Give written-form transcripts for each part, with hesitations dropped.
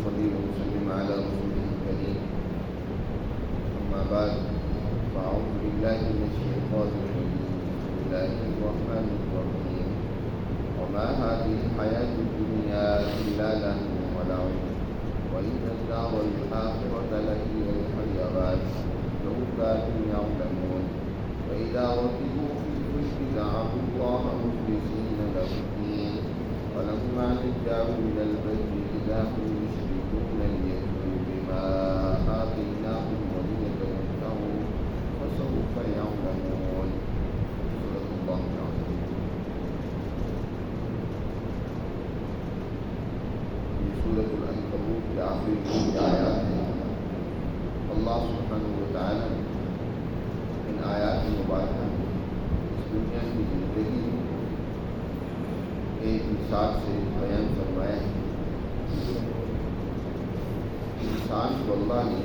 ونصلي ونسلم على رسوله الكريم. أما بعد فأعوذ بالله من الشيطان الرجيم. بسم الله الرحمن الرحيم. وما هذه الحياة الدنيا إلا لهو ولعب وإن الدار الآخرة لهي الحيوان لو كانوا يعلمون. وإذا ركبوا في الفلك دعوا الله مخلصين له الدين ولما نجاهم إلى البر إذا هم يشركون ليكفروا بما آتيناهم وليتمتعوا فسوف يعلمون. صدق الله العظيم. یہ سورۃ العنکبوت کے آخری 3 آیات ہیں. اللہ سبحانہ و تعالیٰ نے ان آیات مبارکہ اس دنیا کی زندگی ایک مثال سے بیان فرمایا ہے. انسان کو اللہ نے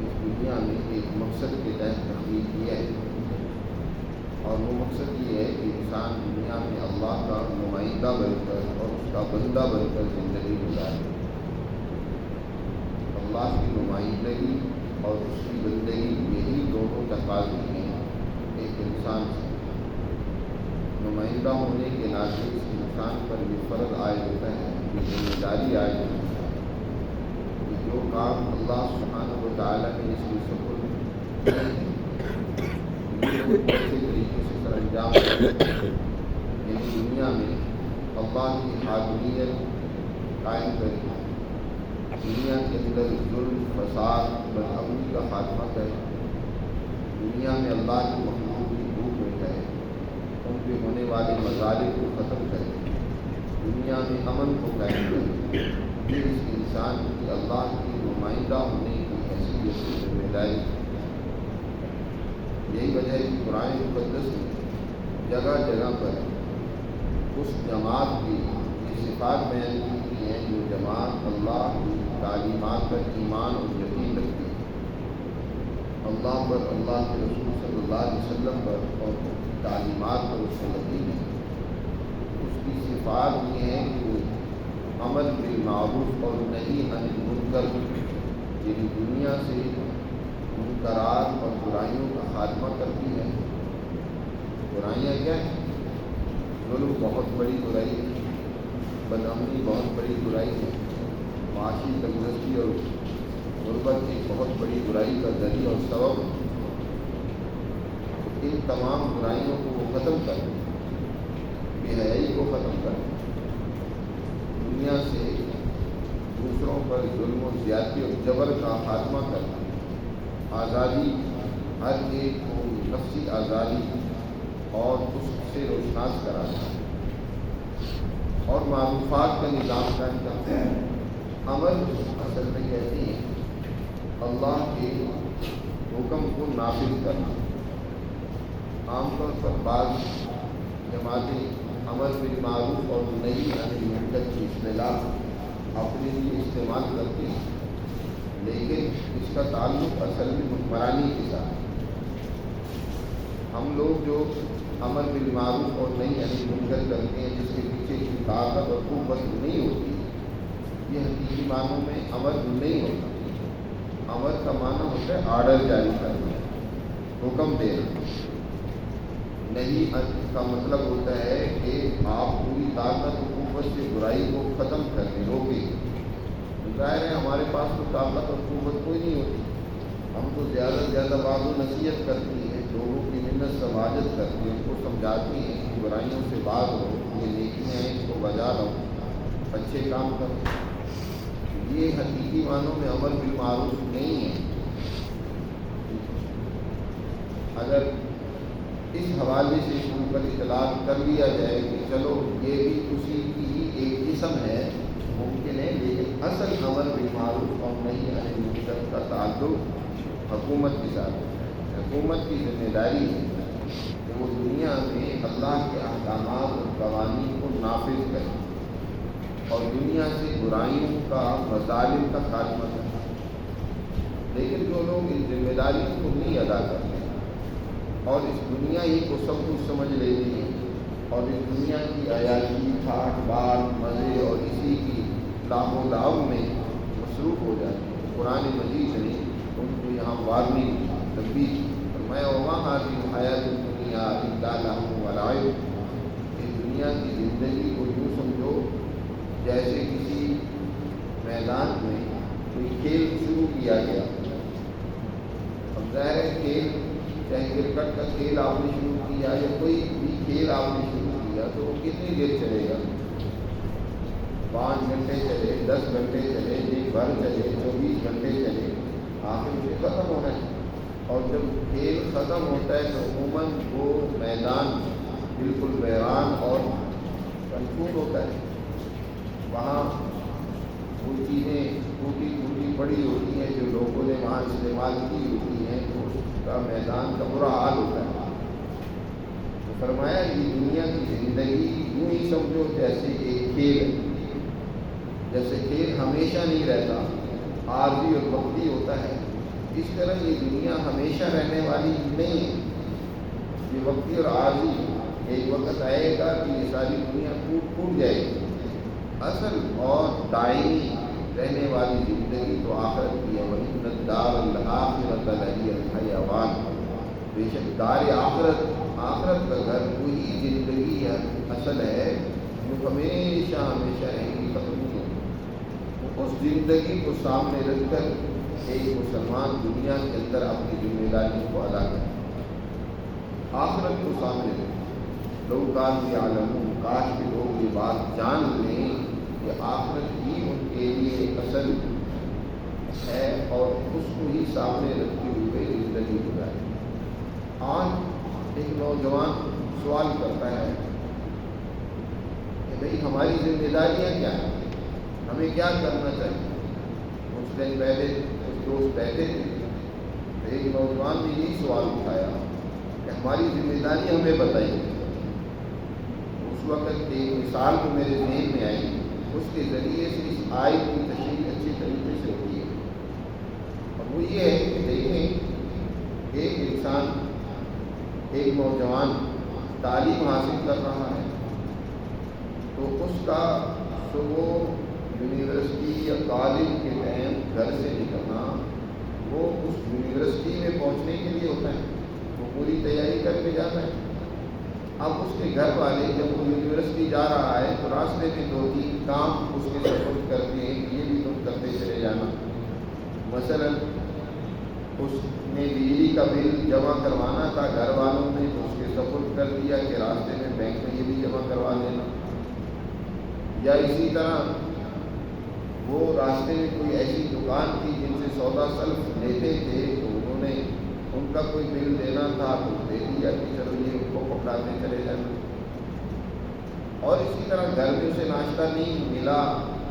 اس دنیا میں ایک مقصد کے تحت تخلیق کیا ہے اور وہ مقصد یہ ہے کہ انسان دنیا میں اللہ کا نمائندہ بن کر اور اس کا بندہ بن کر زندگی گزارے. اللہ کی نمائندگی اور اس کی بندگی یہی دونوں تقاضے ہیں. ایک انسان سے نمائندہ ہونے کے ناطے اس انسان پر یہ فرض عائد ہوتا ہے، یہ ذمہ داری عائد ہوتی ہے کہ جو کام اللہ سبحانہ و تعالیٰ نے اس کے سپرد کیے ہیں اچھے طریقے سے سر انجام یعنی دنیا میں اللہ کی حاکمیت قائم کرے، دنیا کے اندر ظلم فساد بدامنی کا خاتمہ کرے، دنیا میں اللہ کی مخلوق کی بھوک مٹائے، ان پہ ہونے والے مظالم کو ختم کرے، دنیا میں امن کو قائم کرے. یہ اس انسان کی اللہ کی نمائندہ ہونے کی حیثیت کی ذمہ داری. یہی وجہ ہے کہ قرآن مقدس نے جگہ جگہ پر اس جماعت کی صفات بیان کی ہیں جو جماعت اللہ کی تعلیمات پر ایمان اور یقین رکھتی ہے، اللہ پر، اللہ کے رسول صلی اللہ علیہ وسلم پر اور تعلیمات پر اس کو یقین ہے. اس کی صفات یہ ہیں کہ وہ امر بالمعروف اور نہی عن المنکر، یعنی دنیا سے منکرات اور برائیوں کا خاتمہ کرتی ہے. برائیاں کیا ہیں؟ ظلم بہت بڑی برائی ہے، بدامنی بہت بڑی برائی ہے، معاشی تنگدستی اور غربت ایک بہت بڑی برائی کا ذریعہ اور سبب. ان تمام برائیوں کو وہ ختم کر دیں، بے حیائی کو ختم کر دیں، دنیا سے دوسروں پر ظلم و زیادتی اور جبر کا خاتمہ کرنا، آزادی، ہر ایک کو نفسی آزادی اور اس سے روشناس کرانا اور معروفات کا نظام قائم کرنا. امر اصل میں کہتے ہیں اللہ کے حکم کو نافذ کرنا. عام طور پر بعض جماعتیں امر بالمعروف اور نہی عن المنکر کی اصطلاح اپنے لیے استعمال کرتی ہیں، لیکن اس کا تعلق اصل میں حکمرانی کے ساتھ. ہم لوگ جو امر بالمعروف اور نہی عن المنکر کرتے ہیں جس کے پیچھے کی طاقت اور قوت نہیں ہوتی، یہ حقیقی معنوں میں امر نہیں ہوتا. امر کا معنی ہوتا ہے آرڈر جاری کرنا، حکم دینا. نہیں کا مطلب ہوتا ہے کہ آپ پوری طاقت و قوت سے برائی کو ختم کرنے روکیں. ظاہر ہے ہمارے پاس تو طاقت اور قوت کوئی نہیں ہوتی، ہم تو زیادہ سے زیادہ بات و نصیحت کرتی ہیں، لوگوں کی منت سماجت کرتی ہیں، ان کو سمجھاتی ہیں کہ برائیوں سے باز ہو، یہ نیکیاں ہیں اس کو بجا لو، اچھے کام کرو. یہ حقیقی معنوں میں امر بالمعروف نہیں ہے. اگر اس حوالے سے اس پر اطلاع کر لیا جائے کہ چلو یہ بھی اسی کی ہی ایک قسم ہے، ممکن ہے، لیکن اصل امر بالمعروف اور نہی عن المنکر کا تعلق حکومت کے ساتھ ہے. حکومت کی ذمہ داری ہے کہ وہ دنیا میں اللہ کے احکامات اور قوانین کو نافذ کرے اور دنیا سے برائیوں کا، مظالم کا خاتمہ کرے. لیکن جو لوگ ان ذمہ داریوں کو نہیں ادا کرتے اور اس دنیا ہی کو سب کچھ سمجھ لیتے ہیں اور اس دنیا کی عیاشی، ٹھاٹ بات، مزے اور اسی کی لاہو لعب میں مصروف ہو جاتے ہیں. قرآن مجید نے ان کو یہاں وارننگ تنبیہ کی. فرمایا وما هذه الحیاۃ الدنیا الا لہو ولعب. اس دنیا کی زندگی کو یوں سمجھو جیسے کسی میدان میں کوئی کھیل شروع کیا گیا. اب ظاہر ہے کھیل چاہے کرکٹ کا کھیل آپ نے شروع کیا یا کوئی بھی کھیل آپ نے شروع کیا تو وہ کتنی دیر چلے گا؟ 5 گھنٹے چلے، 10 گھنٹے چلے، ایک بھر چلے، 24 گھنٹے چلے، آخر میں ختم ہونا ہے. اور جب کھیل ختم ہوتا ہے تو عموماً وہ میدان بالکل ویران اور کنفوز ہوتا ہے. وہاں وہ چیزیں ٹوٹی ٹوٹی پڑی ہوتی ہیں جو لوگوں نے وہاں استعمال کی ہوتی ہیں تو اس کا میدان کا برا حال ہوتا ہے. تو فرمایا یہ دنیا کی زندگی یوں ہی سمجھو جیسے ایک کھیل ہے. جیسے کھیل ہمیشہ نہیں رہتا، عارضی اور وقتی ہوتا ہے، اس طرح یہ دنیا ہمیشہ رہنے والی نہیں ہے. یہ وقتی اور عارضی ایک وقت آئے گا کہ یہ ساری دنیا ٹوٹ جائے گی. اصل اور دائمی رہنے والی زندگی تو آخرت کی ہے. وَإِنَّ الدَّارَ الْآخِرَةَ لَهِيَ الْحَيَوَانُ. بے شک دار آخرت کا گھر وہی زندگی ہے اصل ہے جو ہمیشہ ہمیشہ رہے گی، ختم نہیں ہوگی. اس زندگی کو سامنے رکھ کر ایک مسلمان دنیا کے اندر اپنی ذمہ داری کو ادا کرے. آخرت کو سامنے رکھے. لوگ کانوا یعلمون، کاش کے لوگ یہ بات جان لیں کہ آخرت ہی ان کے لیے اصل ہے اور اس کو ہی سامنے رکھتے ہوئے زندگی گزارے. آج ایک نوجوان سوال کرتا ہے کہ بھئی ہماری ذمہ داریاں کیا ہیں، ہمیں کیا کرنا چاہیے. کچھ دن پہلے کچھ دوست بیٹھے تھے تو ایک نوجوان نے یہی سوال اٹھایا کہ ہماری ذمہ داری ہمیں بتائیے. اس وقت ایک مثال کو میرے ذہن میں آئی، اس کے ذریعے سے اس آیت کی تشریح اچھی طریقے سے ہوتی ہے. اور وہ یہ ہے کہ دیکھیں ایک انسان، ایک نوجوان تعلیم حاصل کر رہا ہے تو اس کا صبح یونیورسٹی یا کالج کے ٹائم گھر سے نکلنا وہ اس یونیورسٹی میں پہنچنے کے لیے ہوتا ہے. وہ پوری تیاری کر کے جاتا ہے. اب اس کے گھر والے جب وہ یونیورسٹی جا رہا ہے تو راستے میں 2-3 کام اس کے سپورٹ کرتے ہیں کہ یہ بھی تم کرتے چلے جانا. مثلا اس نے بجلی کا بل جمع کروانا تھا گھر والوں نے تو اس کے سپورٹ کر دیا کہ راستے میں بینک میں یہ بھی جمع کروا لینا. یا اسی طرح وہ راستے میں کوئی ایسی دکان تھی جن سے سودا سلف لیتے تھے تو انہوں نے ان کا کوئی بل دینا تھا تو دے دیا کہ چلو یہ ان کو پکڑاتے چلے جانا. اور اسی طرح گھر میں اسے ناشتہ نہیں ملا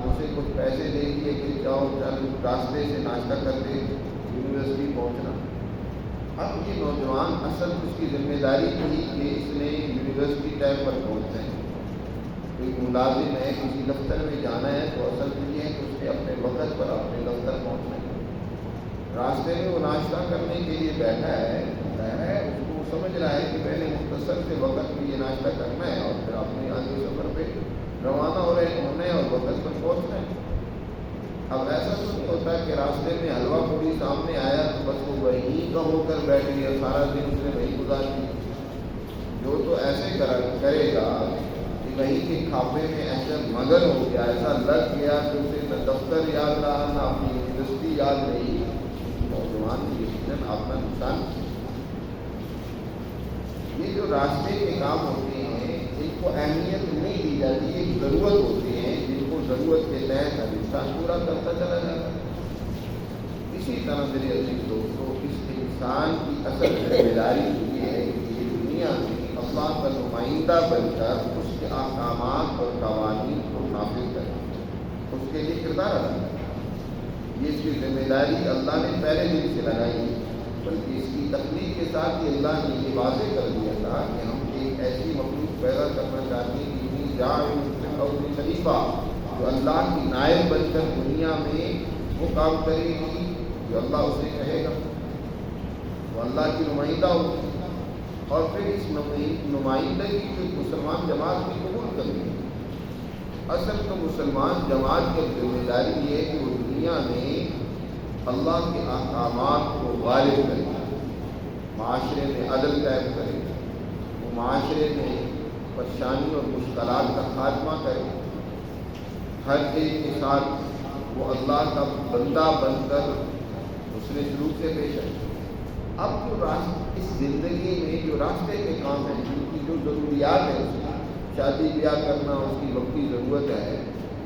اسے کچھ پیسے دے دیے کہ جاؤ چل راستے سے ناشتہ کرتے یونیورسٹی پہنچنا. اب یہ نوجوان اصل اس کی ذمہ داری تھی کہ اس نے یونیورسٹی ٹائم پر پہنچنا ہے. کوئی ملازم ہے کسی دفتر میں جانا ہے تو اصل تو یہ ہے کہ اس نے اپنے وقت پر اپنے دفتر پہنچنا ہے. راستے میں وہ ناشتہ کرنے کے لیے بیٹھا ہے اس کو سمجھ رہا ہے کہ میں نے مختصر سے وقت میں یہ ناشتہ کرنا ہے اور پھر اپنے آگے سفر پہ روانہ ہو رہے ہونا ہے اور وقت پر پہنچنا ہے. اب ایسا تو نہیں ہوتا کہ راستے میں حلوہ پوری سامنے آیا تو بس وہ وہیں کا ہو کر بیٹھ گیا، سارا دن اس نے وہیں گزار دیا. جو تو ایسے کرے گا کہ وہیں کے کھاپے میں ایسا مگن ہو گیا، ایسا لگ گیا کہ اسے نہ دفتر یاد رہا نہ اپنی یونیورسٹی یاد رہی. نوجوان یقیناً اپنا نقصان. یہ جو راستے کے کام ہوتے ہیں ان کو اہمیت نہیں دی جاتی، ایک ضرورت ہوتی ہے جن کو ضرورت کے تحت ہر انسان پورا کرتا چلا جاتا ہے. اسی طرح میرے عزیز دوستوں اس انسان کی اصل ذمہ داری یہ ہے کہ یہ دنیا میں اللہ کا نمائندہ بن کر اس کے احکامات اور قوانین کو نافذ کرے، اس کے لیے کردار ادا کرے. یہ اس کی ذمہ داری اللہ نے پہلے دن سے لگائی ہے، بلکہ اس کی تخلیق کے ساتھ ہی اللہ نے یہ واضح کر دیا تھا کہ ہم ایک ایسی مخلوق پیدا کرنا چاہتے ہیں کہ جاء خلیفہ جو اللہ کی نائب بن کر دنیا میں وہ کام کرے گی جو اللہ اسے کہے گا، وہ اللہ کی نمائندہ ہوگی. اور پھر اس نمائندگی کو مسلمان جماعت بھی قبول کریں گے. اصل تو مسلمان جماعت کی ذمہ داری یہ ہے کہ وہ دنیا دنیا میں اللہ کے احکامات کو غالب کرے، معاشرے میں عدل قائم کرے، وہ معاشرے میں پریشانی اور مشکلات کا خاتمہ کرے، ہر ایک کے ساتھ وہ اللہ کا بندہ بن کر حسن سلوک سے پیش آئے۔ اب جو اس زندگی میں جو راستے کے کام ہیں، جن کی جو ضروریات ہیں، اس کی شادی بیاہ کرنا، اس کی وقتی ضرورت ہے،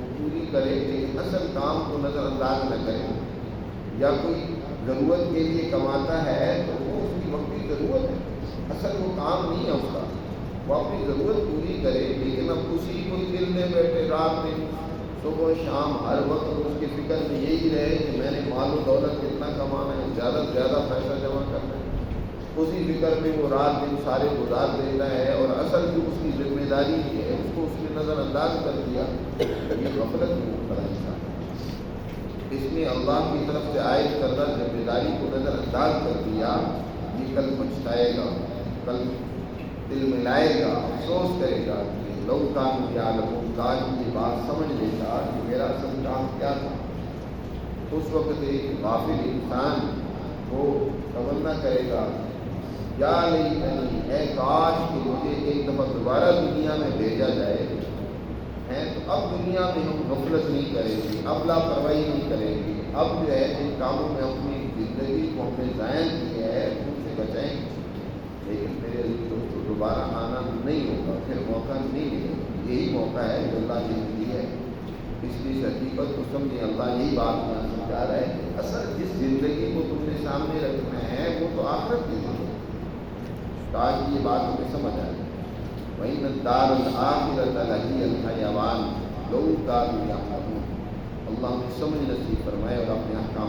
وہ پوری کرے، لیکن اصل کام کو نظر انداز نہ کرے۔ یا کوئی ضرورت کے لیے کماتا ہے تو وہ اس کی وقتی ضرورت ہے، اصل وہ کام نہیں ہے اس کا، وہ اپنی ضرورت پوری کرے، لیکن اب اسی کو دل میں بیٹھے رات میں صبح شام ہر وقت اس کی فکر میں یہی رہے کہ میں نے مال و دولت کتنا کمانا ہے، زیادہ سے زیادہ پیسہ جمع کرنا ہے، اسی فکر میں وہ رات دن سارے گزار دیتا ہے، اور اصل جو اس کی ذمہ داری ہے اس کو اس نے نظر انداز کر دیا۔ یہ غفلت میں مبتلا انسان ہے۔ اس میں اللہ کی طرف سے عائد کردہ ذمہ داری کو نظر انداز کر دیا، یہ کل پچھتائے گا، کل دل میں لائے گا، افسوس کرے گا کہ لو کانوا یعلمون، کاش یہ بات سمجھ لیتا کہ میرا اصل کام کیا تھا۔ اس وقت ایک غافل انسان وہ تمنا کرے گا، یا لیتنی، اے کاش کہ مجھے ایک دفعہ دوبارہ دنیا میں بھیجا جائے، ہیں تو اب دنیا میں ہم غفلت نہیں کریں گے، اب لاپرواہی نہیں کریں گے، اب جو ہے جن کاموں میں اپنی زندگی کو ہم نے ضائع کیا ہے ان سے بچائیں گے، لیکن میرے دوستوں دوبارہ آنا نہیں ہوگا، پھر موقع نہیں ملے گا۔ یہی موقع ہے جو اللہ نے دی ہے۔ اس لیے حقیقت کو سمجھیں، اللہ یہی بات یہاں سمجھا رہا ہے کہ اصل جس زندگی کو تم نے سامنے رکھنا ہے وہ تو آخرت کی زندگی ہے۔ تاکہ یہ بات ہمیں سمجھ آئے۔ وَإِنَّ الدَّارَ الْآخِرَةَ لَهِيَ الْحَيَوَانُ لَوْ كَانُوا يَعْلَمُونَ۔ اللہ ہمیں سمجھ نصیب فرمائے اور اپنے احکام